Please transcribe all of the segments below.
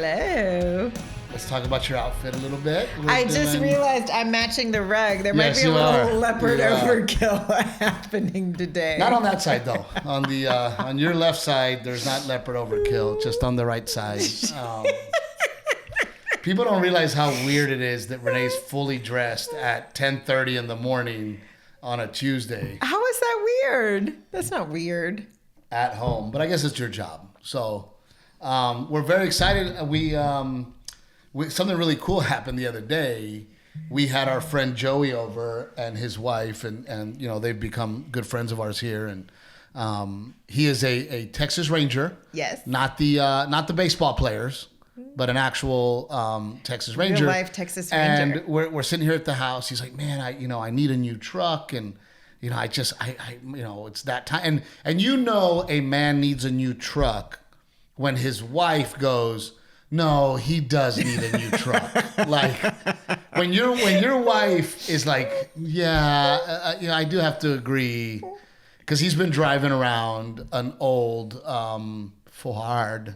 Hello. Let's talk about your outfit a little bit. I just realized I'm matching the rug. There might be a little leopard overkill happening today. Not on that side though. On your left side, there's not leopard overkill. Just on the right side. People don't realize how weird it is that Renee's fully dressed at 10:30 in the morning on a Tuesday. How is that weird? That's not weird. At home, but I guess it's your job. So we're very excited. We something really cool happened the other day. We had our friend Joey over and his wife, and you know they've become good friends of ours here. And he is a Texas Ranger. Yes. Not the baseball players, but an actual Texas Ranger. Real life Texas Ranger. And we're sitting here at the house. He's like, man, I need a new truck, and you know, it's that time. And you know, a man needs a new truck when his wife goes, no, he does need a new truck. Like when your wife is like, yeah, I do have to agree, because he's been driving around an old Ford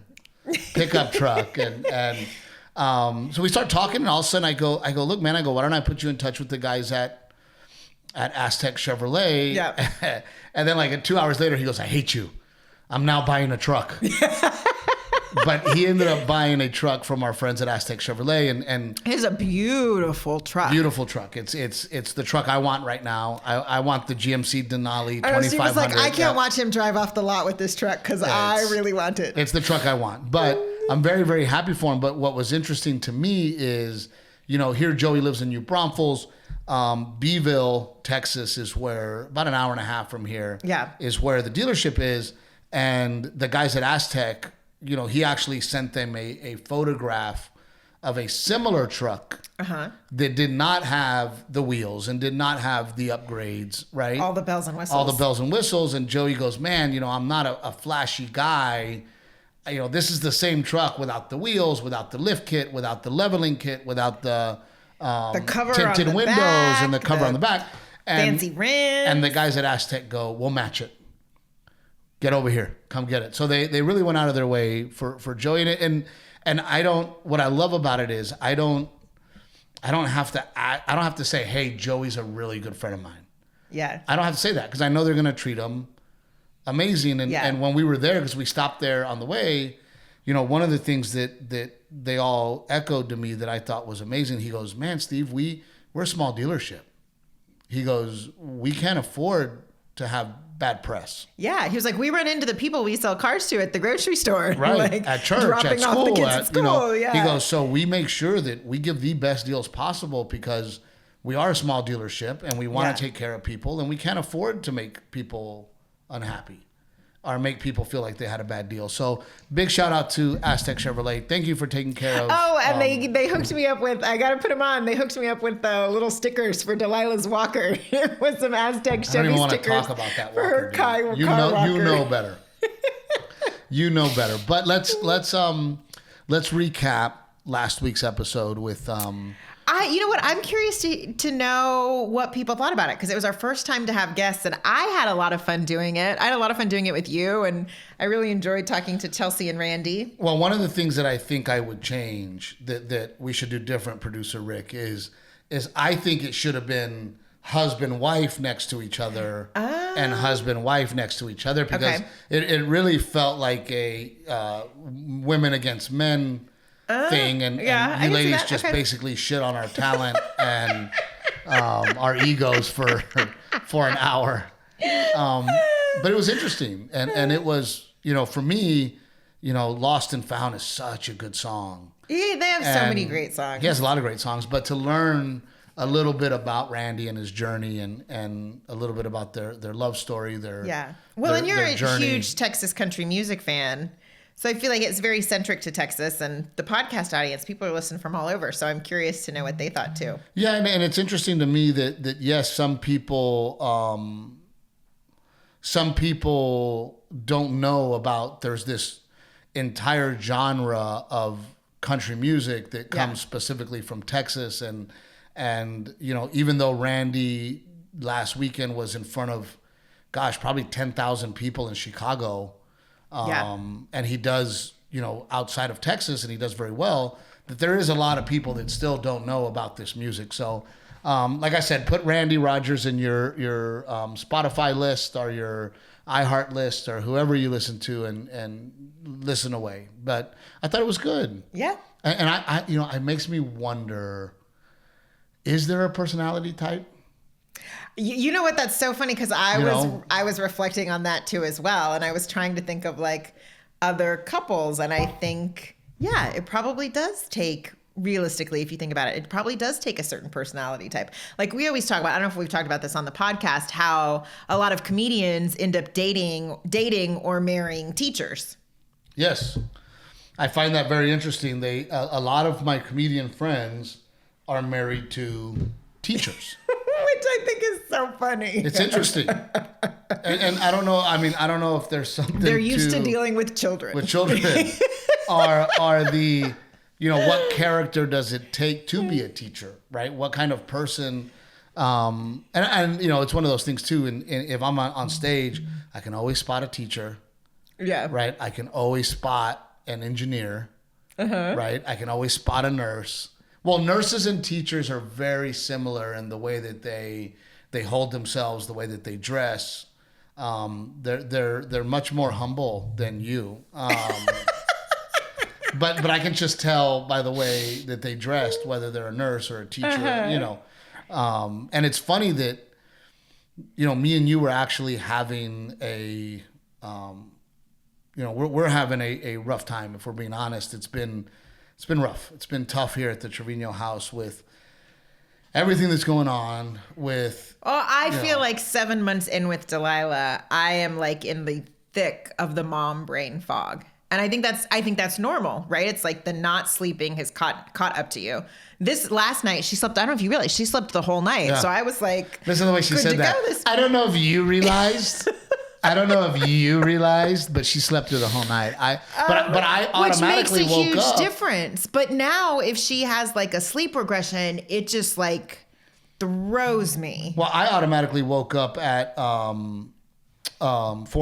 pickup truck, and so we start talking, and all of a sudden I go, look, man, why don't I put you in touch with the guys at Aztec Chevrolet? Yeah. And then like 2 hours later, he goes, I hate you. I'm now buying a truck. But he ended up buying a truck from our friends at Aztec Chevrolet, and it's a beautiful truck. Beautiful truck. It's the truck I want right now. I want the GMC Denali 2500. She was like, I can't watch him drive off the lot with this truck because I really want it. It's the truck I want. But I'm very, very happy for him. But what was interesting to me is, you know, here Joey lives in New Braunfels. Beeville, Texas is where, about an hour and a half from here, is where the dealership is. And the guys at Aztec, you know, he actually sent them a photograph of a similar truck that did not have the wheels and did not have the upgrades, right? All the bells and whistles. All the bells and whistles. And Joey goes, man, you know, I'm not a flashy guy. You know, this is the same truck without the wheels, without the lift kit, without the leveling kit, without the cover tinted on the windows back, and the cover on the back. And, fancy rims. And the guys at Aztec go, we'll match it. Get over here. Come get it. So they really went out of their way for Joey. And what I love about it is I don't have to say, hey, Joey's a really good friend of mine. Yeah. I don't have to say that because I know they're going to treat him amazing. And when we were there, because we stopped there on the way, you know, one of the things that they all echoed to me that I thought was amazing, he goes, man, Steve, we're a small dealership. He goes, we can't afford to have bad press. Yeah, he was like, we run into the people we sell cars to at the grocery store, right? Like, at church, dropping at school, off the kids at school. You know, yeah. He goes, so we make sure that we give the best deals possible because we are a small dealership and we want to take care of people, and we can't afford to make people unhappy or make people feel like they had a bad deal. So big shout out to Aztec Chevrolet. Thank you for taking care of. Oh, and they hooked me up with, I got to put them on. They hooked me up with little stickers for Delilah's walker with some Aztec Chevy stickers. I don't even want to talk about that walker. For her car walker. You know better. You know better. But let's recap last week's episode with you know what? I'm curious to know what people thought about it because it was our first time to have guests, and I had a lot of fun doing it. I had a lot of fun doing it with you, and I really enjoyed talking to Chelsea and Randy. Well, one of the things that I think I would change that we should do different, producer Rick, is I think it should have been husband-wife next to each other and husband-wife next to each other because it really felt like a women against men thing, and you ladies just basically shit on our talent and our egos for an hour. But it was interesting, and it was, you know, for me, you know, Lost and Found is such a good song. Yeah, they have so many great songs. He has a lot of great songs, but to learn a little bit about Randy and his journey and a little bit about their love story, and you're a huge Texas country music fan. So I feel like it's very centric to Texas, and the podcast audience, people are listening from all over. So I'm curious to know what they thought too. Yeah, and it's interesting to me that yes, some people don't know about there's this entire genre of country music that comes specifically from Texas, and you know, even though Randy last weekend was in front of, probably 10,000 people in Chicago. And he does outside of Texas, and he does very well, that there is a lot of people that still don't know about this music. So, like I said, put Randy Rogers in your Spotify list or your iHeart list or whoever you listen to, and listen away. But I thought it was good. Yeah. And I it makes me wonder, is there a personality type? You know what? That's so funny because I was reflecting on that too as well, and I was trying to think of like other couples, and I think it probably does take. Realistically, if you think about it, it probably does take a certain personality type. Like we always talk about, I don't know if we've talked about this on the podcast, how a lot of comedians end up dating or marrying teachers. Yes. I find that very interesting. A lot of my comedian friends are married to teachers. Which I think is so funny. It's interesting. and I don't know, I don't know if there's something they're used to dealing with children. Are the... what character does it take to be a teacher, right? What kind of person, and it's one of those things too. And if I'm on stage, I can always spot a teacher, right? I can always spot an engineer, right? I can always spot a nurse. Well, nurses and teachers are very similar in the way that they hold themselves, the way that they dress. They're much more humble than you. But I can just tell by the way that they dressed whether they're a nurse or a teacher, And it's funny that, me and you were actually having we're having a rough time. If we're being honest, it's been rough. It's been tough here at the Trevino house with everything that's going on with. Oh, I feel like 7 months in with Delilah, I am like in the thick of the mom brain fog. And I think that's normal, right? It's like the not sleeping has caught up to you. This last night, she slept, I don't know if you realized, she slept the whole night. Yeah. So I was like, listen to the way she said that. I don't know if you realized. But she slept through the whole night. But I automatically woke up. Which makes a huge difference. But now if she has like a sleep regression, it just like throws me. Well, I automatically woke up at 4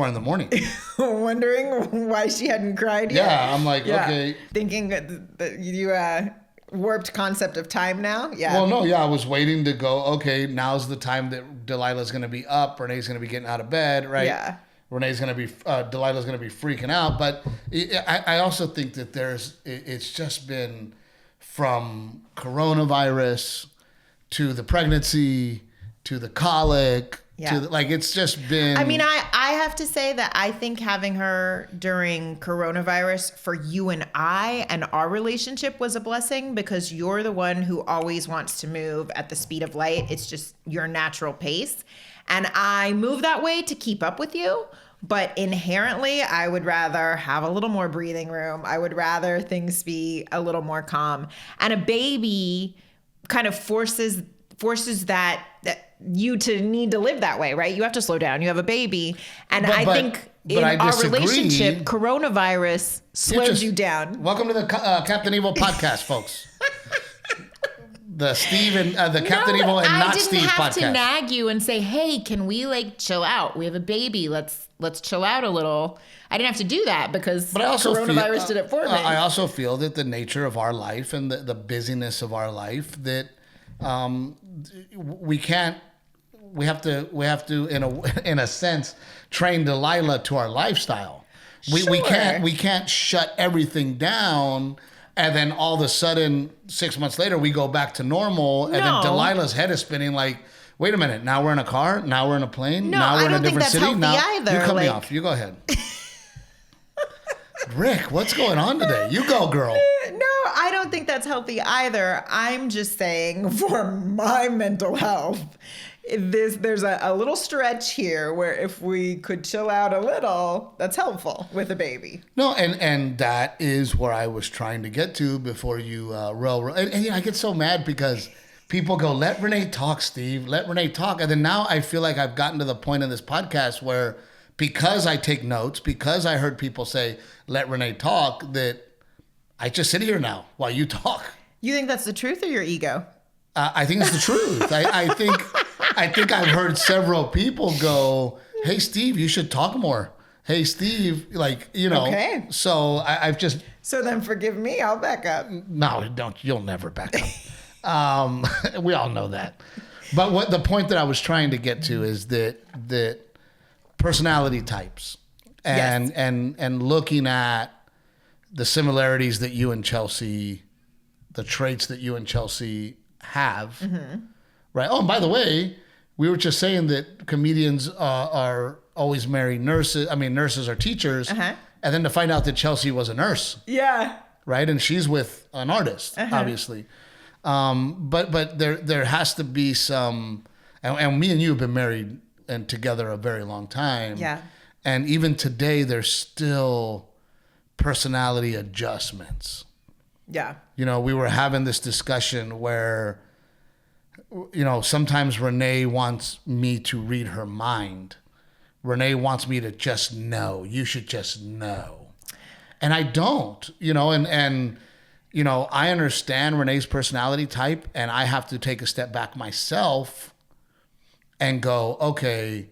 a.m. Wondering why she hadn't cried yet. Yeah, I'm like, okay. Thinking that you warped concept of time now. Yeah. Well, no, I was waiting to go, okay, now's the time that Delilah's going to be up. Renee's going to be getting out of bed, right? Yeah. Delilah's going to be freaking out. But I also think that it's just been from coronavirus to the pregnancy to the colic. Yeah. It's just been. I mean, I have to say that I think having her during coronavirus for you and I and our relationship was a blessing because you're the one who always wants to move at the speed of light. It's just your natural pace. And I move that way to keep up with you. But inherently, I would rather have a little more breathing room. I would rather things be a little more calm. And a baby kind of forces that you to need to live that way, right? You have to slow down. You have a baby. And I think in our relationship, coronavirus slowed you down. Welcome to the Captain Evil podcast, folks. The Steve and the Captain Evil and not Steve podcast. I didn't have to nag you and say, hey, can we chill out? We have a baby. Let's chill out a little. I didn't have to do that because coronavirus did it for me. I also feel that the nature of our life and the busyness of our life that we have to in a sense train Delilah to our lifestyle. We can't shut everything down and then all of a sudden 6 months later we go back to normal and then Delilah's head is spinning like, wait a minute, now we're in a car, now we're in a plane, now we're in a different city. Now either. You cut me off. You go ahead. Rick, what's going on today? You go, girl. No, I don't think that's healthy either. I'm just saying for my mental health, there's a little stretch here where if we could chill out a little, that's helpful with a baby. No, and that is where I was trying to get to before you roll. And I get so mad because people go, let Renae talk, Steve. Let Renae talk. And then now I feel like I've gotten to the point in this podcast where because I take notes, because I heard people say, let Renae talk, that I just sit here now while you talk. You think that's the truth or your ego? I think it's the truth. I think I've heard several people go, hey, Steve, you should talk more. hey, Steve, like, you know. Okay. So I've just. So then forgive me. I'll back up. No, don't. You'll never back up. We all know that. But what the point that I was trying to get to is that personality types and looking at the similarities that you and Chelsea, the traits that you and Chelsea have, right? Oh, and by the way, we were just saying that comedians are always married nurses. I mean, nurses are teachers. And then to find out that Chelsea was a nurse. Yeah. Right? And she's with an artist, obviously. But there has to be some, and me and you have been married and together a very long time. Yeah. And even today, there's still personality adjustments. Yeah. You know, we were having this discussion where, you know, sometimes Renae wants me to read her mind. Renae wants me to just know. You should just know. And I don't, you know, and you know, I understand Renae's personality type, and I have to take a step back myself and go, okay,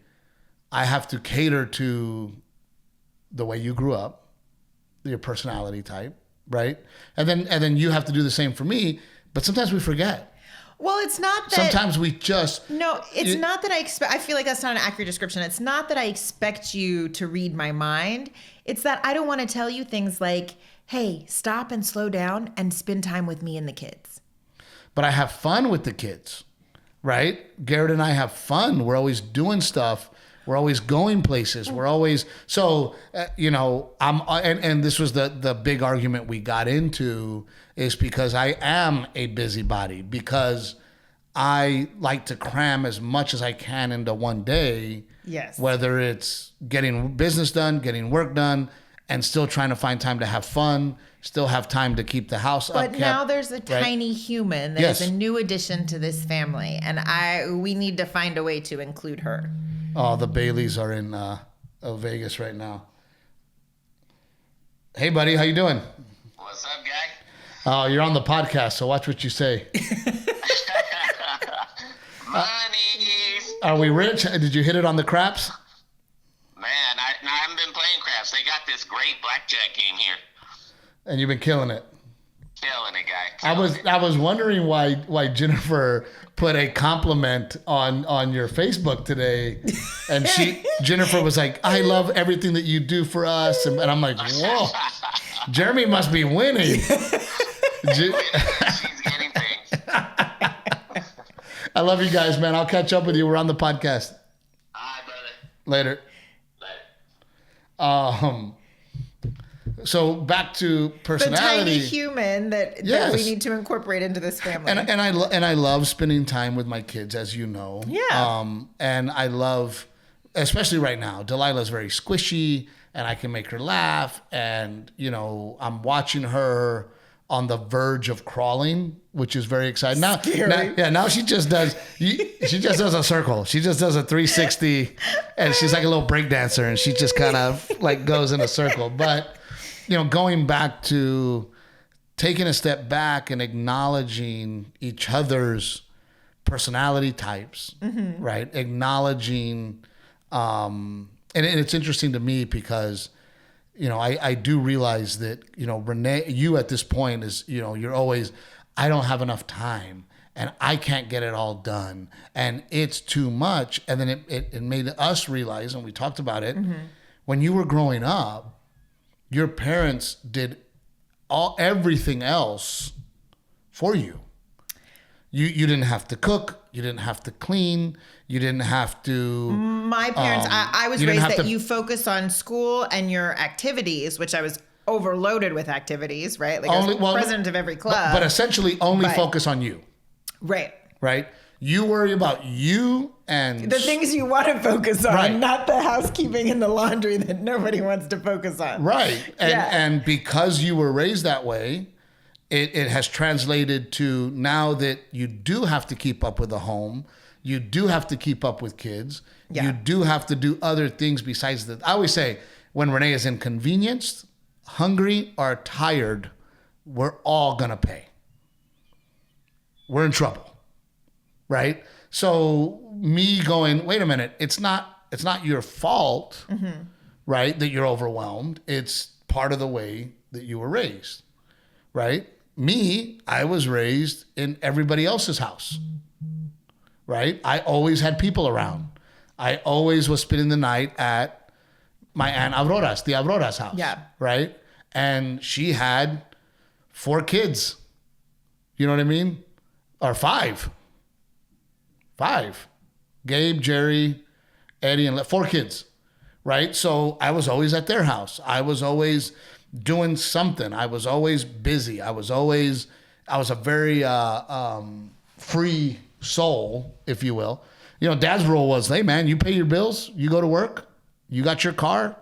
I have to cater to the way you grew up, your personality type, right? And then you have to do the same for me. But sometimes we forget. Well, it's not that. Sometimes we just. No, it's not that I expect. I feel like that's not an accurate description. It's not that I expect you to read my mind. It's that I don't want to tell you things like, hey, stop and slow down and spend time with me and the kids. But I have fun with the kids, right? Garrett and I have fun. We're always doing stuff. We're always going places. We're always you know. And this was the big argument we got into is because I am a busybody, because I like to cram as much as I can into one day. Yes. Whether it's getting business done, getting work done, and still trying to find time to have fun, still have time to keep the house up. But now there's a tiny human that is a new addition to this family, and we need to find a way to include her. Oh, the Baileys are in Vegas right now. Hey, buddy, how you doing? What's up, guy? Oh, you're on the podcast, so watch what you say. Money. Are we rich? Did you hit it on the craps? Man, I haven't been playing craps. They got this great blackjack game here. And you've been killing it. Killing it, guy. I was wondering why Jennifer put a compliment on your Facebook today, and Jennifer was like, "I love everything that you do for us," and I'm like, "Whoa, Jeremy must be winning." She's getting things. I love you guys, man. I'll catch up with you. We're on the podcast. All right, brother. Later. So back to personality. The tiny human that we need to incorporate into this family. And I love spending time with my kids, as you know. Yeah. And I love, especially right now, Delilah's very squishy, and I can make her laugh. And you know, I'm watching her on the verge of crawling, which is very exciting. Now she just does a circle. She just does a 360, and she's like a little break dancer, and she just kind of like goes in a circle. But you know, going back to taking a step back and acknowledging each other's personality types, right? Acknowledging, and it's interesting to me because, you know, I do realize that, you know, Renae, you at this point is, you know, you're always, I don't have enough time and I can't get it all done and it's too much. And then it made us realize, and we talked about it, when you were growing up, your parents did everything else for you. You didn't have to cook. You didn't have to clean. You didn't have to. My parents, I was raised that you focus on school and your activities, which I was overloaded with activities, right? Like I was president of every club. But essentially only focus on you. Right. Right? You worry about you and the things you want to focus on, not the housekeeping and the laundry that nobody wants to focus on. Right. And because you were raised that way, it has translated to now that you do have to keep up with the home. You do have to keep up with kids. Yeah. You do have to do other things besides that. I always say when Renae is inconvenienced, hungry, or tired, we're all going to pay. We're in trouble. Right? So me going, wait a minute, it's not your fault, right? That you're overwhelmed. It's part of the way that you were raised, right? Me, I was raised in everybody else's house, right? I always had people around. I always was spending the night at my Aunt Aurora's, the Aurora's house, right? And she had 4 kids. You know what I mean? Or 5. 5. Gabe, Jerry, Eddie, and 4 kids, right? So I was always at their house. I was always doing something. I was always busy. I was a very free soul, if you will. You know, Dad's rule was, hey, man, you pay your bills, you go to work, you got your car,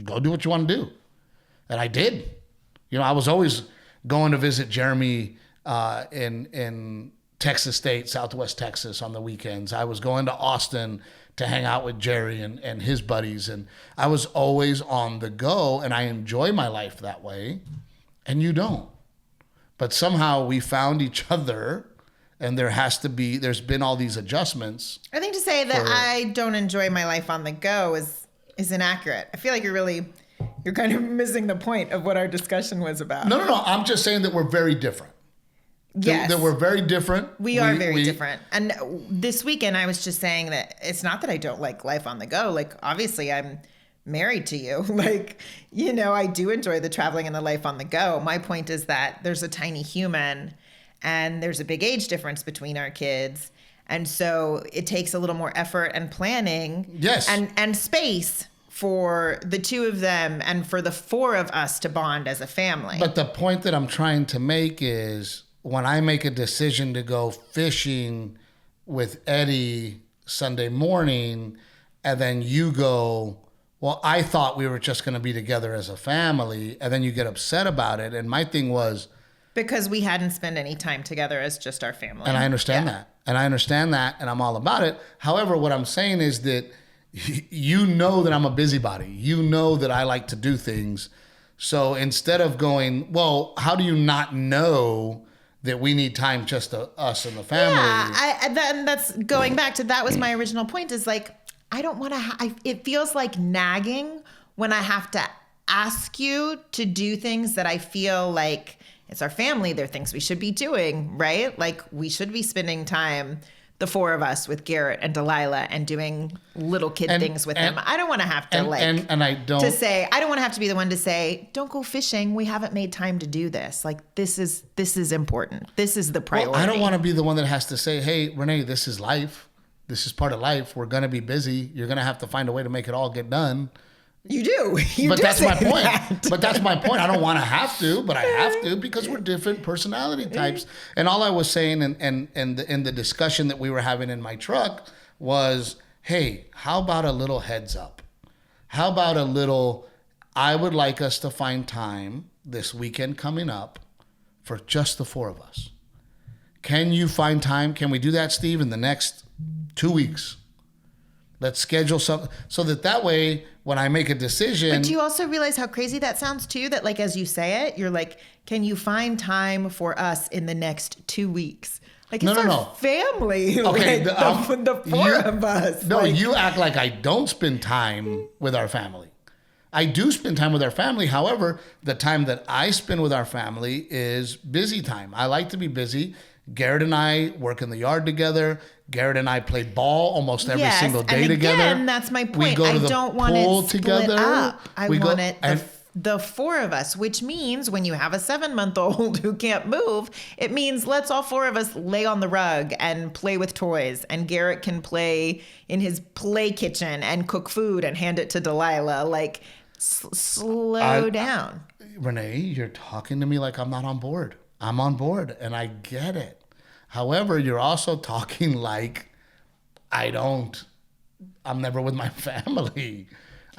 go do what you want to do. And I did. You know, I was always going to visit Jeremy in Texas State, Southwest Texas on the weekends. I was going to Austin to hang out with Jerry and his buddies. And I was always on the go, and I enjoy my life that way. And you don't. But somehow we found each other, and there's been all these adjustments. I think to say that I don't enjoy my life on the go is inaccurate. I feel like you're kind of missing the point of what our discussion was about. No. I'm just saying that we're very different. Yes. That we're very different. We are very different. And this weekend, I was just saying that it's not that I don't like life on the go. Like, obviously, I'm married to you. Like, you know, I do enjoy the traveling and the life on the go. My point is that there's a tiny human and there's a big age difference between our kids. And so it takes a little more effort and planning. Yes. And space for the 2 of them and for the 4 of us to bond as a family. But the point that I'm trying to make is, when I make a decision to go fishing with Eddie Sunday morning, and then you go, well, I thought we were just going to be together as a family, and then you get upset about it. And my thing was, because we hadn't spent any time together as just our family. And I understand that. And I understand that, and I'm all about it. However, what I'm saying is that you know that I'm a busybody. You know that I like to do things. So instead of going, well, how do you not know that we need time just to us and the family? Yeah, that's going back to, that was my original point, is like, I don't want to, it feels like nagging when I have to ask you to do things that I feel like it's our family. They're things we should be doing, right? Like, we should be spending time, the 4 of us, with Garrett and Delilah and doing little kid things with them. I don't want to have to I don't want to have to be the one to say, don't go fishing. We haven't made time to do this. Like, this is important. This is the priority. Well, I don't want to be the one that has to say, hey, Renae, this is life. This is part of life. We're going to be busy. You're going to have to find a way to make it all get done. You do. But that's my point. But that's my point. I don't want to have to, but I have to, because we're different personality types. And all I was saying in the discussion that we were having in my truck was, hey, how about a little heads up? How about a little, I would like us to find time this weekend coming up for just the 4 of us. Can you find time? Can we do that, Steve, in the next 2 weeks? Let's schedule something so that way, when I make a decision. But do you also realize how crazy that sounds too? That, like, as you say it, you're like, can you find time for us in the next 2 weeks? Like, it's our family. Okay, like, the 4 of us. No, you act like I don't spend time with our family. I do spend time with our family. However, the time that I spend with our family is busy time. I like to be busy. Garrett and I work in the yard together. Garrett and I play ball almost every single day together. And that's my point. We go to I don't want it split together. up. I want it the 4 of us, which means when you have a 7-month-old who can't move, it means let's all 4 of us lay on the rug and play with toys. And Garrett can play in his play kitchen and cook food and hand it to Delilah. Like, slow down. Renae, you're talking to me like I'm not on board. I'm on board, and I get it. However, you're also talking like I'm never with my family.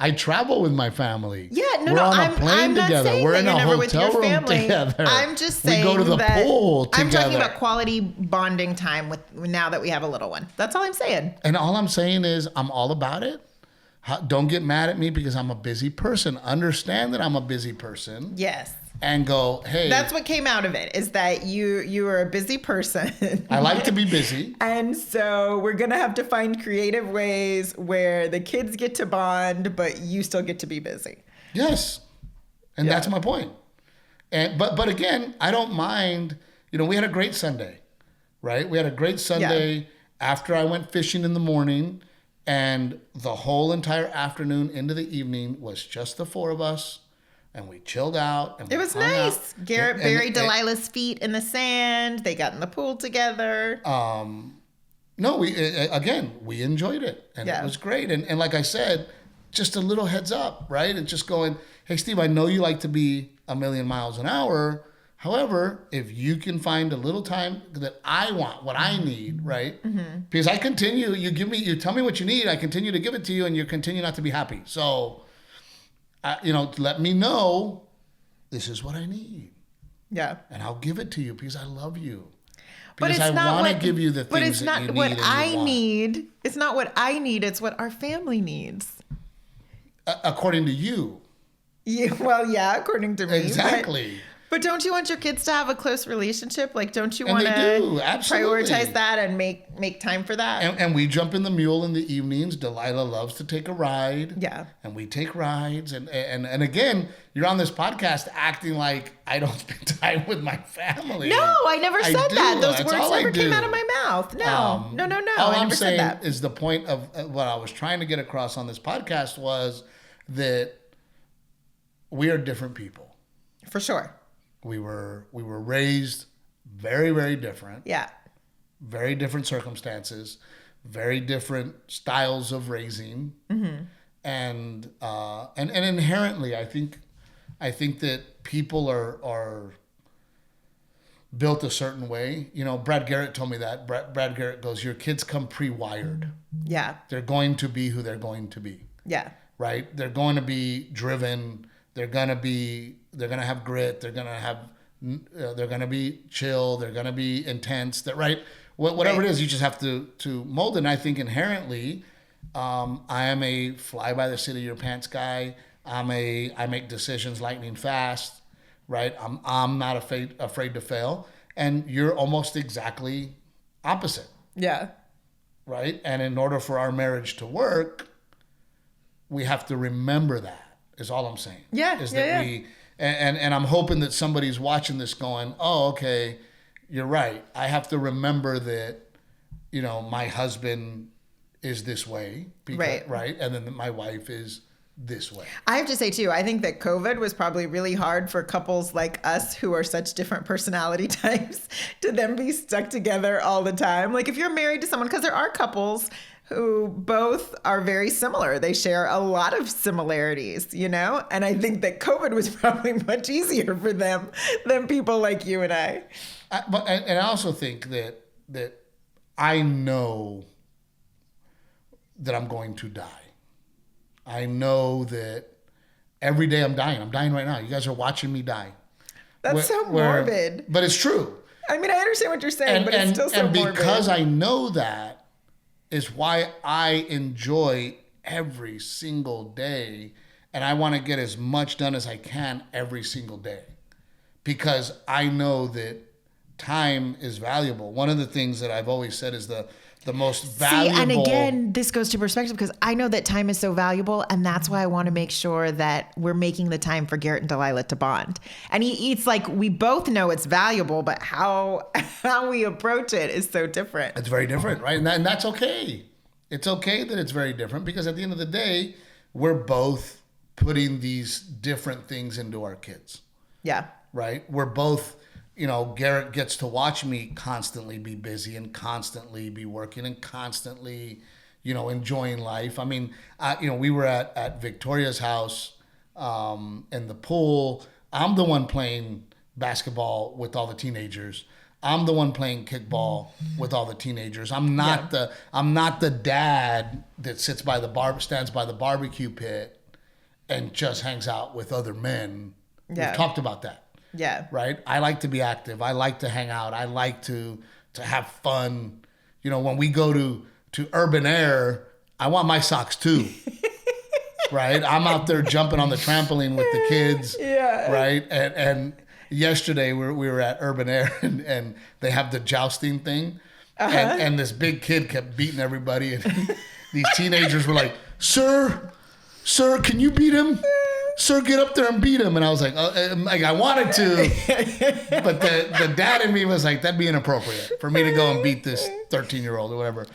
I travel with my family. Yeah, we're on a plane together. We're in a hotel room together. I'm just saying we go to the pool together. I'm talking about quality bonding time with now that we have a little one. That's all I'm saying. And all I'm saying is I'm all about it. Don't get mad at me because I'm a busy person. Understand that I'm a busy person. Yes. And go, hey. That's what came out of it, is that you are a busy person. I like to be busy. And so we're going to have to find creative ways where the kids get to bond, but you still get to be busy. Yes. And that's my point. And but again, I don't mind. We had a great Sunday, right? We had a great Sunday after I went fishing in the morning, and the whole entire afternoon into the evening was just the four of us. And we chilled out. And it was nice. Garrett buried Delilah's feet in the sand. They got in the pool together. No, we enjoyed it. And it was great. And like I said, just a little heads up, right? And just going, hey, Steve, I know you like to be a million miles an hour. However, if you can find a little time that I want, what I need, right? Mm-hmm. Because I continue, you tell me what you need, I continue to give it to you, and you continue not to be happy. So... let me know this is what I need. Yeah. And I'll give it to you because I love you. Because I want to give you the things that you need. But it's not what I need. It's not what I need. It's what our family needs. According to you. Yeah, well, yeah, according to me. Exactly. But don't you want your kids to have a close relationship? Like, don't you want to prioritize that and make time for that? And we jump in the mule in the evenings. Delilah loves to take a ride. Yeah. And we take rides. And again, you're on this podcast acting like I don't spend time with my family. No, I never said that. Those words never came out of my mouth. No, no. All I'm saying is the point of what I was trying to get across on this podcast was that we are different people. For sure. We were raised very, very different. Yeah. Very different circumstances, very different styles of raising. Mm-hmm. And inherently, I think that people are built a certain way. Brad Garrett told me that. Brad Garrett goes, your kids come pre-wired. Yeah. They're going to be who they're going to be. Yeah. Right? They're going to be driven. They're going to have grit. They're going to be chill. They're going to be intense. Right? Whatever it is, you just have to mold it. And I think inherently, I am a fly by the seat of your pants guy. I make decisions lightning fast. Right? I'm not afraid to fail. And you're almost exactly opposite. Yeah. Right? And in order for our marriage to work, we have to remember that. Is all I'm saying. Yeah. We and I'm hoping that somebody's watching this going, oh, okay, you're right. I have to remember that, my husband is this way. Right. And then my wife is this way. I have to say too, I think that COVID was probably really hard for couples like us who are such different personality types to then be stuck together all the time. Like if you're married to someone, because there are couples who both are very similar. They share a lot of similarities, And I think that COVID was probably much easier for them than people like you and I. And I also think that I know that I'm going to die. I know that every day I'm dying. I'm dying right now. You guys are watching me die. That's so morbid. But it's true. I mean, I understand what you're saying, but it's still so morbid. And because I know that, is why I enjoy every single day, and I want to get as much done as I can every single day, because I know that time is valuable. One of the things that I've always said is the most valuable. See, and again, this goes to perspective, because I know that time is so valuable, and that's why I want to make sure that we're making the time for Garrett and Delilah to bond. And it's like we both know it's valuable, but how we approach it is so different. It's very different, right? And that's okay. It's okay that it's very different, because at the end of the day, we're both putting these different things into our kids. Yeah. Right? We're both... Garrett gets to watch me constantly be busy and constantly be working and constantly, enjoying life. I mean, we were at Victoria's house in the pool. I'm the one playing basketball with all the teenagers. I'm the one playing kickball with all the teenagers. I'm not the dad that stands by the barbecue pit and just hangs out with other men. Yeah. We've talked about that. Yeah. Right? I like to be active. I like to hang out. I like to have fun. When we go to Urban Air, I want my socks too. right? I'm out there jumping on the trampoline with the kids, Yeah. right? And yesterday we were at Urban Air and they have the jousting thing, and this big kid kept beating everybody, and these teenagers were like, "Sir, can you beat him? Sir, get up there and beat him." And I was like, I wanted to, but the dad in me was like, that'd be inappropriate for me to go and beat this 13-year-old or whatever.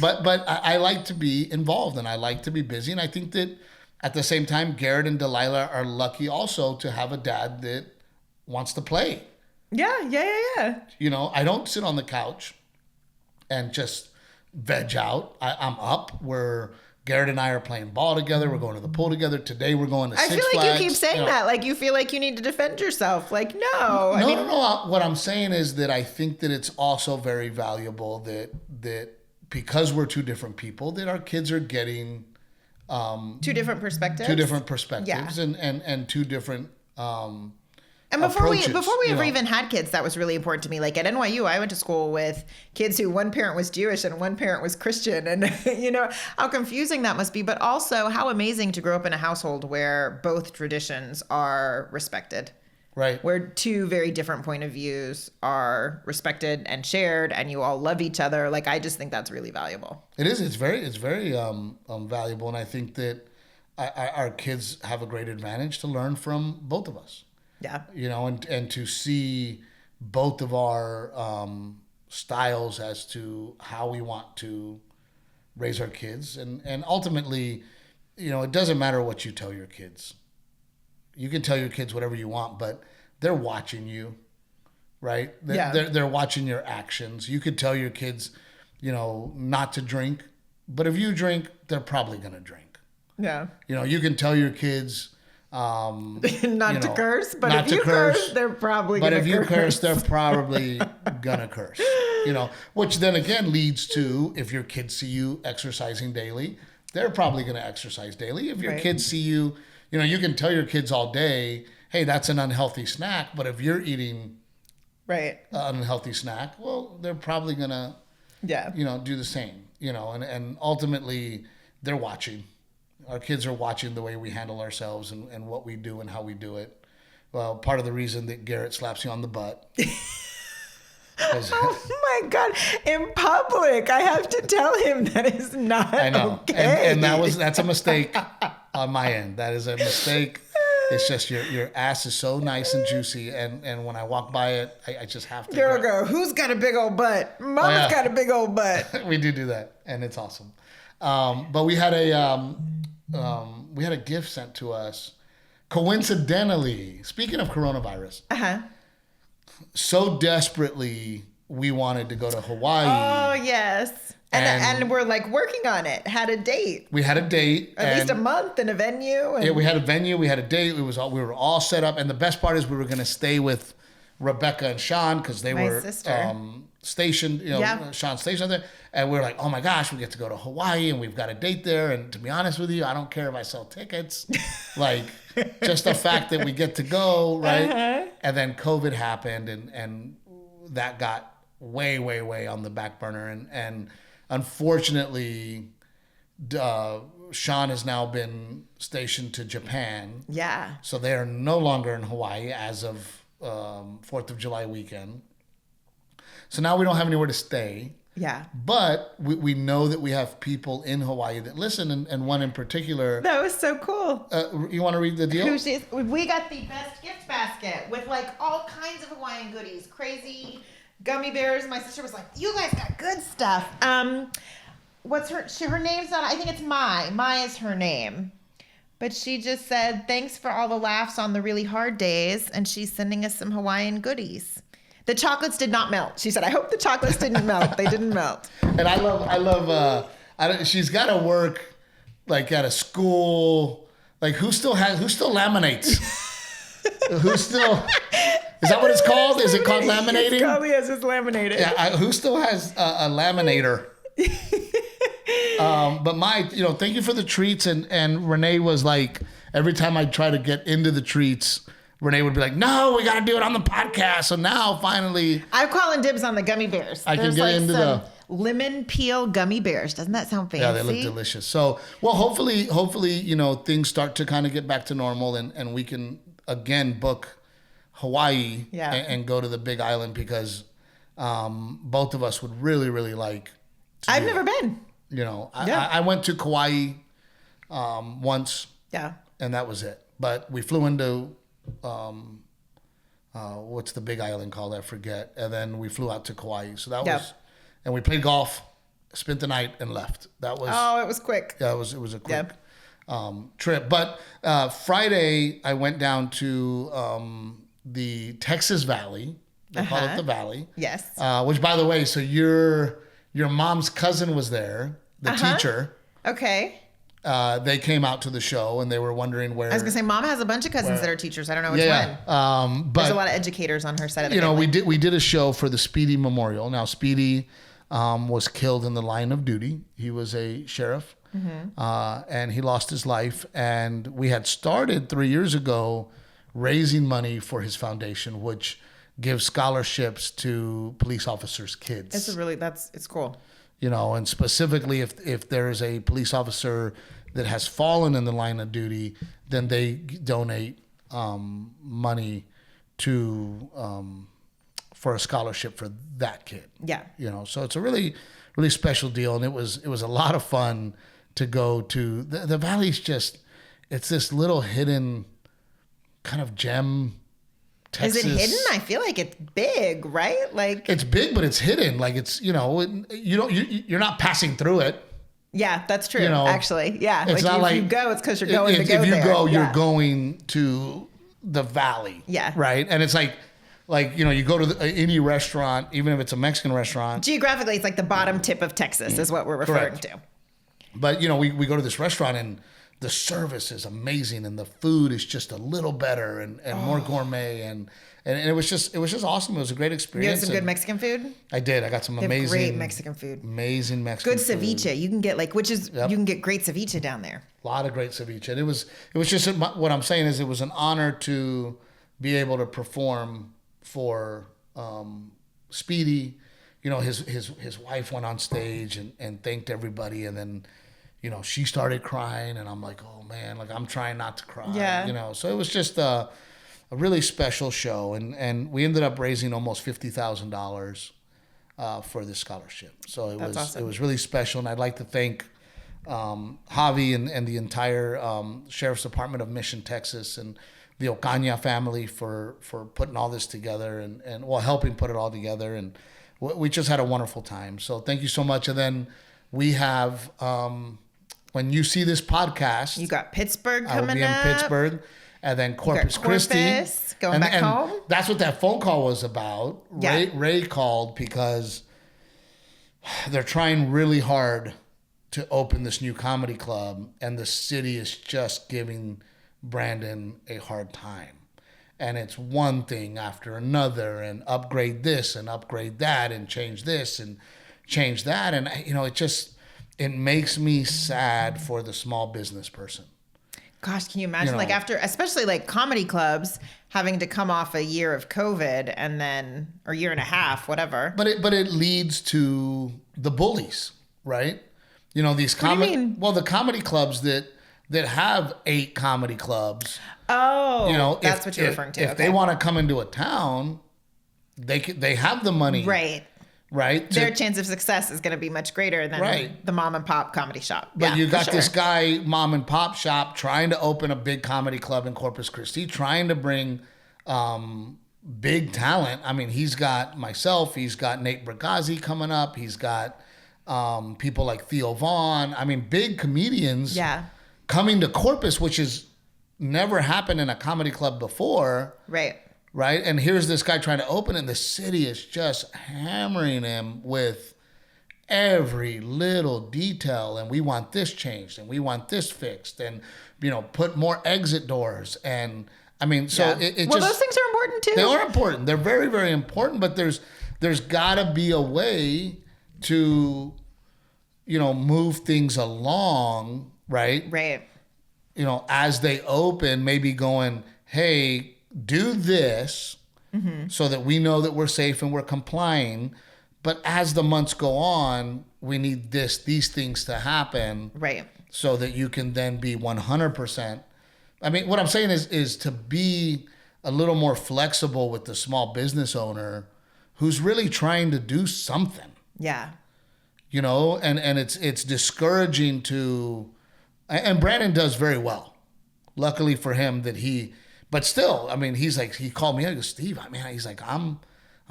But I like to be involved and I like to be busy. And I think that at the same time, Garrett and Delilah are lucky also to have a dad that wants to play. Yeah. You know, I don't sit on the couch and just veg out. I'm up. Garrett and I are playing ball together. We're going to the pool together. Today we're going to Six Flags. I feel like you keep saying that. Like you feel like you need to defend yourself. Like, no. No. What I'm saying is that I think that it's also very valuable that because we're two different people, that our kids are getting two different perspectives. Yeah. And two different and before we ever even had kids, that was really important to me. Like at NYU, I went to school with kids who one parent was Jewish and one parent was Christian. And you know how confusing that must be, but also how amazing to grow up in a household where both traditions are respected. Right. Where two very different point of views are respected and shared and you all love each other. Like, I just think that's really valuable. It is. It's very valuable. And I think that our kids have a great advantage to learn from both of us. Yeah. You know, and to see both of our styles as to how we want to raise our kids. And ultimately, you know, it doesn't matter what you tell your kids. You can tell your kids whatever you want, but they're watching you, right? They're watching your actions. You could tell your kids, you know, not to drink, but if you drink, they're probably going to drink. Yeah. You know, you can tell your kids... not to curse, but if you curse, they're probably gonna curse. But if you curse, they're probably gonna curse. You know, which then again leads to, if your kids see you exercising daily, they're probably gonna exercise daily. If your kids see you, you know, you can tell your kids all day, hey, that's an unhealthy snack, but if you're eating an unhealthy snack, well, they're probably gonna you know, do the same. You know, and ultimately they're watching. Our kids are watching the way we handle ourselves and what we do and how we do it. Well, part of the reason that Garrett slaps you on the butt. Oh my God. In public, I have to tell him that is not I know. Okay. And that's a mistake on my end. That is a mistake. It's just your ass is so nice and juicy. And when I walk by it, I just have to go, who's got a big old butt? Mama's got a big old butt. We do that. And it's awesome. But we had a gift sent to us, coincidentally. Speaking of coronavirus, so desperately we wanted to go to Hawaii. Oh yes, and we're like working on it. Had a date. We had a date, at least a month, and a venue. Yeah, we had a venue. We had a date. We were all set up, and the best part is we were going to stay with Rebecca and Sean because they were stationed, you know, Sean's stationed there. And we were like, oh my gosh, we get to go to Hawaii and we've got a date there. And to be honest with you, I don't care if I sell tickets. Like, just the fact that we get to go, right? And then COVID happened and that got way, way, way on the back burner. And unfortunately, Sean has now been stationed to Japan. Yeah. So they are no longer in Hawaii as of 4th of July weekend. So now we don't have anywhere to stay. Yeah. But we know that we have people in Hawaii that listen, and one in particular. That was so cool. You want to read the deal? We got the best gift basket with like all kinds of Hawaiian goodies. Crazy gummy bears. My sister was like, you guys got good stuff. What's her name's not, I think it's Mai. Mai is her name. But she just said, thanks for all the laughs on the really hard days. And she's sending us some Hawaiian goodies. The chocolates did not melt. She said, I hope the chocolates didn't melt. They didn't melt. And I love, she's got to work like at a school. Like who still laminates? Is that what it's called? Is it called laminating? It's called, yes, it's laminated. Yeah, who still has a laminator? But thank you for the treats. And Renae was like, every time I try to get into the treats, Renae would be like, no, we got to do it on the podcast. So now finally, I'm calling dibs on the gummy bears. I can get into lemon peel gummy bears. Doesn't that sound fancy? Yeah, they look delicious. So, well, hopefully, things start to kind of get back to normal and we can again book Hawaii and go to the Big Island because both of us would really, really like to I've never been. I went to Kauai once. Yeah. And that was it. But we flew into what's the Big Island called? I forget. And then we flew out to Kauai. So that was, and we played golf, spent the night, and left. That was. Oh, it was quick. Yeah, it was a quick trip. But Friday, I went down to the Texas Valley. They call it the Valley. Yes. Which, by the way, so your mom's cousin was there, the teacher. Okay. They came out to the show and they were wondering where. I was gonna say, Mom has a bunch of cousins that are teachers. I don't know which one. But there's a lot of educators on her side of the family. we did a show for the Speedy Memorial. Now, Speedy was killed in the line of duty. He was a sheriff, and he lost his life. And we had started 3 years ago raising money for his foundation, which gives scholarships to police officers' kids. It's cool. And specifically if there is a police officer that has fallen in the line of duty, then they donate money to for a scholarship for that kid. Yeah. So it's a really, really special deal, and it was a lot of fun to go to. The Valley's just, it's this little hidden kind of gem. Texas. Is it hidden? I feel like it's big, right? Like it's big, but it's hidden. Like it's you're not passing through it. Yeah, that's true. Actually, yeah. It's not like if you go, it's because you're going to go there. If you go, you're going to the Valley. Yeah. Right, and it's like you go to any restaurant, even if it's a Mexican restaurant. Geographically, it's like the bottom tip of Texas is what we're referring to. But we go to this restaurant and the service is amazing and the food is just a little better and more gourmet and it was just awesome. It was a great experience. You had some good Mexican food? I did. I got some amazing great Mexican food. Amazing Mexican good ceviche. Food. You can get you can get great ceviche down there. A lot of great ceviche. And it was just what I'm saying is it was an honor to be able to perform for Speedy. His wife went on stage and thanked everybody, and then she started crying, and I'm like, oh man, like I'm trying not to cry. Yeah. So it was just a really special show, and we ended up raising almost $50,000 for this scholarship. So it was really special, and I'd like to thank Javi and the entire Sheriff's Department of Mission, Texas, and the Ocaña family for putting all this together and helping put it all together, and we just had a wonderful time. So thank you so much. And then we have. When you see this podcast, you got Pittsburgh coming up. I will be in Pittsburgh, and then Corpus Christi. Going back home. That's what that phone call was about. Yeah. Ray called because they're trying really hard to open this new comedy club, and the city is just giving Brandon a hard time. And it's one thing after another, and upgrade this and upgrade that, and change this and change that, and it makes me sad for the small business person. Gosh, can you imagine after, especially comedy clubs having to come off a year of COVID and then, or year and a half, whatever. But it leads to the bullies, right? These the comedy clubs that have 8 comedy clubs. Oh, that's what you're referring to. If they want to come into a town, they have the money. Right. Right. Their chance of success is going to be much greater than the mom and pop comedy shop. But you got this guy, mom and pop shop, trying to open a big comedy club in Corpus Christi, trying to bring big talent. I mean, he's got myself, he's got Nate Bragazi coming up, he's got people like Theo Vaughn. I mean, big comedians coming to Corpus, which has never happened in a comedy club before. Right. And here's this guy trying to open, and the city is just hammering him with every little detail. And we want this changed, and we want this fixed, and, put more exit doors. And I mean, so it just. Those things are important too. They are important. They're very, very important. But there's got to be a way to, move things along, right? Right. As they open, maybe going, hey, do this so that we know that we're safe and we're complying, But as the months go on, we need these things to happen. Right. So that you can then be 100%. I mean, what I'm saying is to be a little more flexible with the small business owner who's really trying to do something. Yeah. You know, and it's discouraging to, and Brandon does very well. Luckily for him but still, I mean, he called me, he goes, Steve, he's like, I'm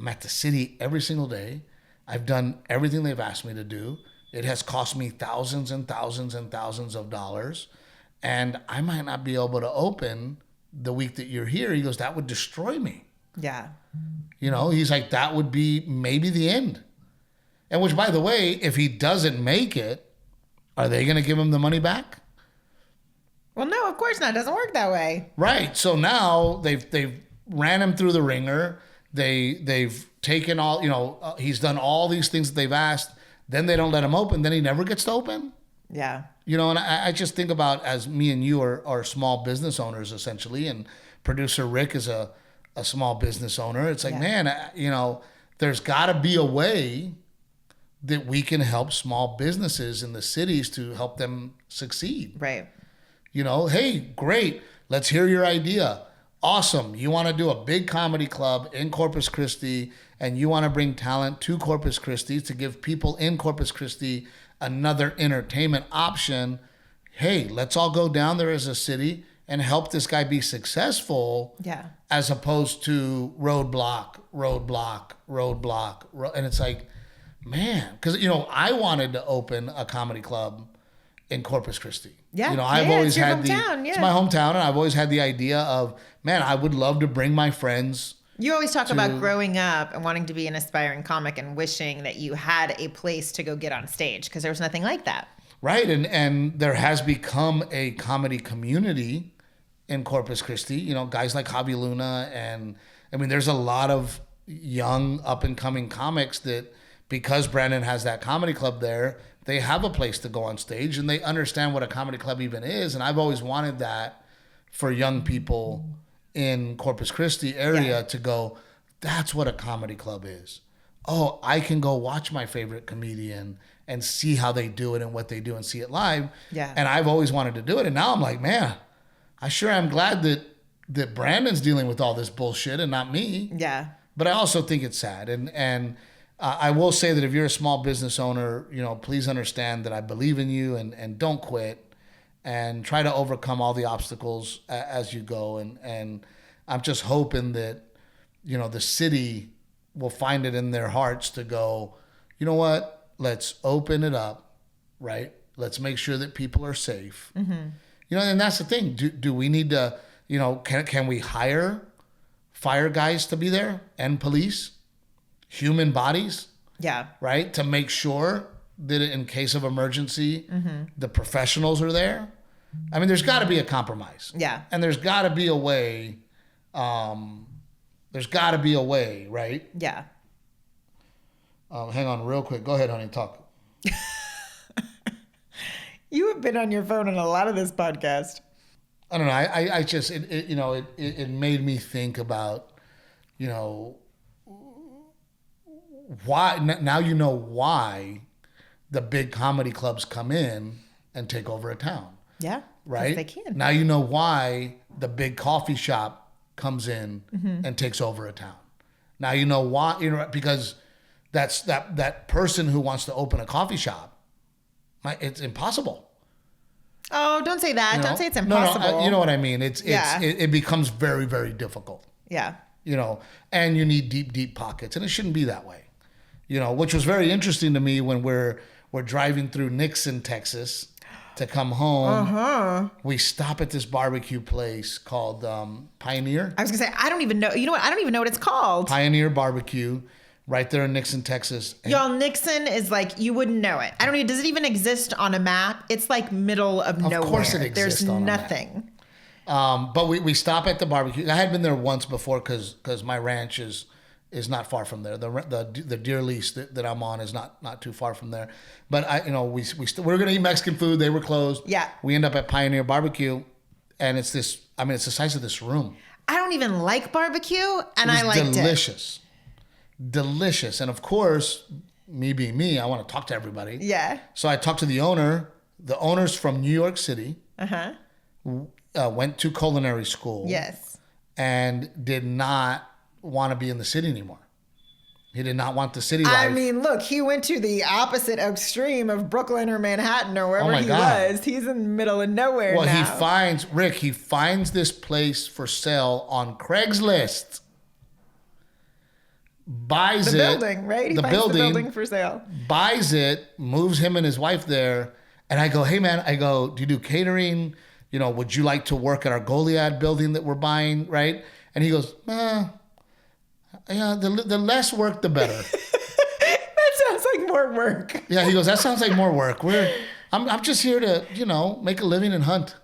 at the city every single day. I've done everything they've asked me to do. It has cost me thousands and thousands and thousands of dollars. And I might not be able to open the week that you're here. He goes, that would destroy me. Yeah. You know, he's like, that would be maybe the end. And which, by the way, if he doesn't make it, are they going to give him the money back? Well, no, of course not. It doesn't work that way. Right. So now they've ran him through the ringer. They've taken all, you know, he's done all these things that they've asked. Then they don't let him open. Then he never gets to open. Yeah. You know, and I just think about, as me and you are small business owners essentially, and producer Rick is a small business owner. It's like, man, you know, there's got to be a way that we can help small businesses in the cities to help them succeed. Right. You know, hey, great. Let's hear your idea. Awesome. You want to do a big comedy club in Corpus Christi, and you want to bring talent to Corpus Christi to give people in Corpus Christi another entertainment option. Hey, let's all go down there as a city and help this guy be successful. Yeah. As opposed to roadblock. And it's like, man, because, you know, I wanted to open a comedy club in Corpus Christi. Yeah. You know, I've always had it's my hometown, and I've always had the idea of, man, I would love to bring my friends. You always talk about growing up and wanting to be an aspiring comic and wishing that you had a place to go get on stage, because there was nothing like that. Right. And there has become a comedy community in Corpus Christi, you know, guys like Javi Luna. And I mean, there's a lot of young up and coming comics that, because Brandon has that comedy club there, they have a place to go on stage and they understand what a comedy club even is. And I've always wanted that for young people in Corpus Christi area to go, that's what a comedy club is. Oh, I can go watch my favorite comedian and see how they do it and what they do and see it live. Yeah. And I've always wanted to do it. And now I'm like, man, I sure am glad that Brandon's dealing with all this bullshit and not me. Yeah. But I also think it's sad. And I will say that if you're a small business owner, you know, please understand that I believe in you, and don't quit, and try to overcome all the obstacles as you go. And I'm just hoping that, you know, the city will find it in their hearts to go, you know what, let's open it up, right? Let's make sure that people are safe. Mm-hmm. You know, and that's the thing. Do we need to, you know, can we hire fire guys to be there and police? Human bodies, Yeah. right? To make sure that in case of emergency, the professionals are there. I mean, there's got to be a compromise. Yeah. And there's got to be a way. There's got to be a way, right? Yeah. Hang on real quick. Go ahead, honey. Talk. You have been on your phone in a lot of this podcast. I don't know. I just, you know, it made me think about, you know, why now you know why the big comedy clubs come in and take over a town. Yeah. Right? They can. Now you know why the big coffee shop comes in and takes over a town. Now you know why, you know, because that's that person who wants to open a coffee shop, it's impossible. Oh, don't say that. You know? Don't say it's impossible. No, you know what I mean. It becomes very, very difficult. Yeah. You know, and you need deep, deep pockets, and it shouldn't be that way. You know, which was very interesting to me when we're driving through Nixon, Texas, to come home. We stop at this barbecue place called Pioneer. I was gonna say, I don't even know. You know what? I don't even know what it's called. Pioneer Barbecue, right there in Nixon, Texas. And Y'all, Nixon is like, you wouldn't know it. I don't even. Does it even exist on a map? It's like middle of nowhere. Of course, it exists. There's on nothing. A map. But we stop at the barbecue. I had been there once before because my ranch is not far from there. The deer lease that I'm on is not too far from there. But we were gonna eat Mexican food. They were closed. Yeah. We end up at Pioneer Barbecue, and it's this. I mean, it's the size of this room. I don't even like barbecue, and I liked it. Delicious. delicious. And of course, me being me, I want to talk to everybody. Yeah. So I talked to the owner. The owner's from New York City. Went to culinary school. Yes. And did not want to be in the city anymore. He did not want the city life. I mean, look, he went to the opposite extreme of Brooklyn or Manhattan or wherever he was. He's in the middle of nowhere now. Well, he finds this place for sale on Craigslist. Buys the building, right? He finds the building for sale. Buys it, moves him and his wife there. And I go, hey, man, do you do catering? You know, would you like to work at our Goliad building that we're buying, right? And he goes, yeah, the less work, the better. That sounds like more work. Yeah, he goes, that sounds like more work. I'm just here to, make a living and hunt.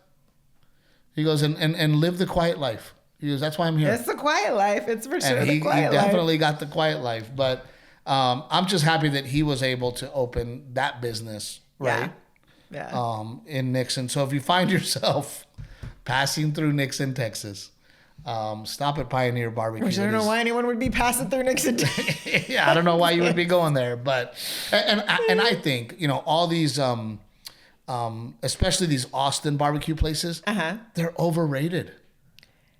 He goes, and live the quiet life. He goes, that's why I'm here. It's the quiet life. It's for sure he quiet life. He definitely got the quiet life. But I'm just happy that he was able to open that business, right? Yeah. In Nixon. So if you find yourself passing through Nixon, Texas, stop at Pioneer Barbecue. Which I don't know why anyone would be passing through Nixon. Yeah, I don't know why you would be going there, but and I think all these especially these Austin barbecue places, they're overrated.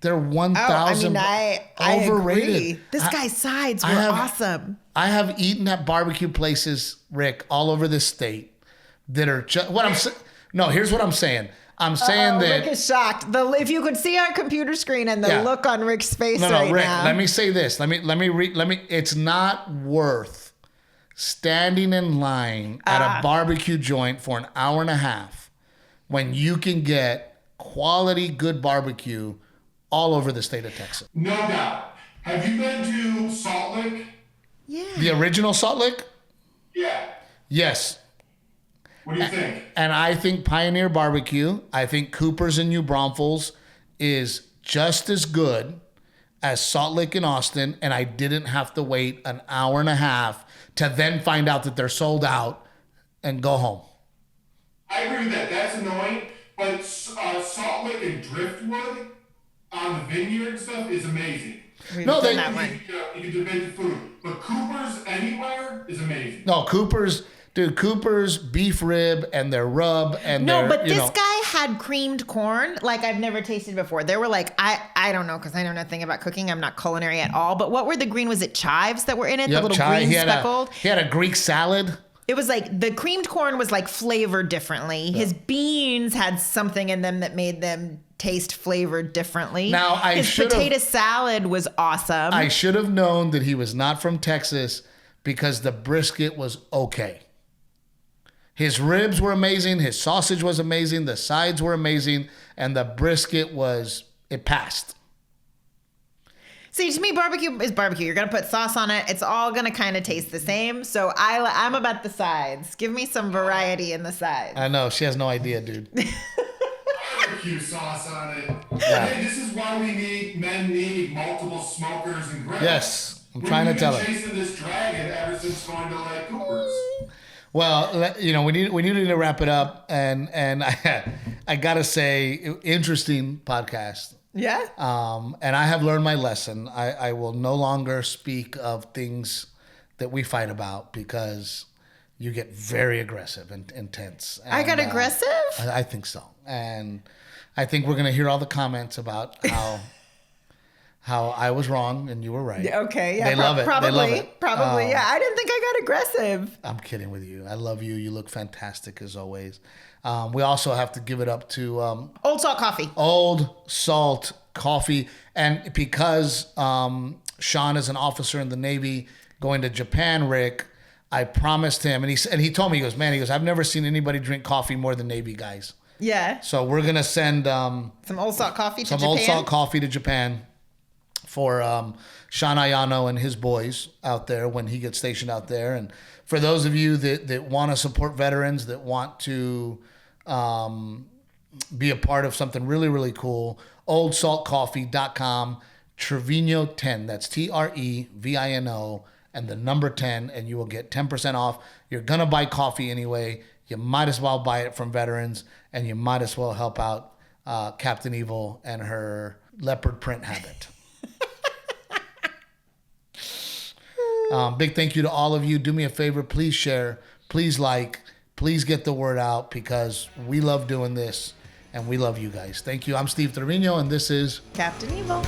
They're 1,000. I overrated. Agree. This guy's sides were awesome. I have eaten at barbecue places, Rick, all over this state that are just here's what I'm saying. I'm saying that Rick is shocked. If you could see our computer screen and the look on Rick's face Rick, now. let me say this. Let me. It's not worth standing in line at a barbecue joint for an hour and a half when you can get quality, good barbecue all over the state of Texas. No doubt. Have you been to Salt Lick? Yeah. The original Salt Lick? Yeah. Yes. What do you think? And I think Pioneer Barbecue, I think Cooper's in New Braunfels is just as good as Salt Lick in Austin, and I didn't have to wait an hour and a half to then find out that they're sold out and go home. I agree with that. That's annoying. But Salt Lick and Driftwood on the vineyard stuff is amazing. You can debate the food. But Cooper's anywhere is amazing. No, Cooper's beef rib and their rub and this guy had creamed corn like I've never tasted before. They were like, I don't know because I know nothing about cooking. I'm not culinary at all. But what were the green? Was it chives that were in it? Yep, the little green speckled. He had a Greek salad. It was like the creamed corn was like flavored differently. Yeah. His beans had something in them that made them taste flavored differently. Now his potato salad was awesome. I should have known that he was not from Texas because the brisket was okay. His ribs were amazing. His sausage was amazing. The sides were amazing. And the brisket it passed. See, to me, barbecue is barbecue. You're going to put sauce on it. It's all going to kind of taste the same. So I'm about the sides. Give me some variety in the sides. I know. She has no idea, dude. Barbecue sauce on it. Yeah. Hey, this is why men need multiple smokers and grills. Yes. I'm trying to tell her. We've been chasing this dragon ever since going to like Cooper's. Well, we needed to wrap it up, and I gotta say, interesting podcast. Yeah. And I have learned my lesson. I will no longer speak of things that we fight about because you get very aggressive and intense. And, I got aggressive? I think so, and I think we're gonna hear all the comments about how I was wrong and you were right. Okay, yeah. They love it. Probably, they love it. Probably, yeah. I didn't think I got aggressive. I'm kidding with you. I love you. You look fantastic as always. We also have to give it up to Old Salt Coffee. Old Salt Coffee. And because Sean is an officer in the Navy going to Japan, Rick, I promised him, and he told me, he goes, I've never seen anybody drink coffee more than Navy guys. Yeah. So we're going to send some Old Salt Coffee to Japan. Some Old Salt Coffee to Japan for Sean Ayano and his boys out there when he gets stationed out there. And for those of you that want to support veterans, that want to be a part of something really, really cool, oldsaltcoffee.com, Trevino 10. That's Trevino and the number 10, and you will get 10% off. You're going to buy coffee anyway. You might as well buy it from veterans, and you might as well help out Captain Evil and her leopard print habit. Big thank you to all of you. Do me a favor. Please share. Please like. Please get the word out because we love doing this and we love you guys. Thank you. I'm Steve Trevino and this is Captain Evil.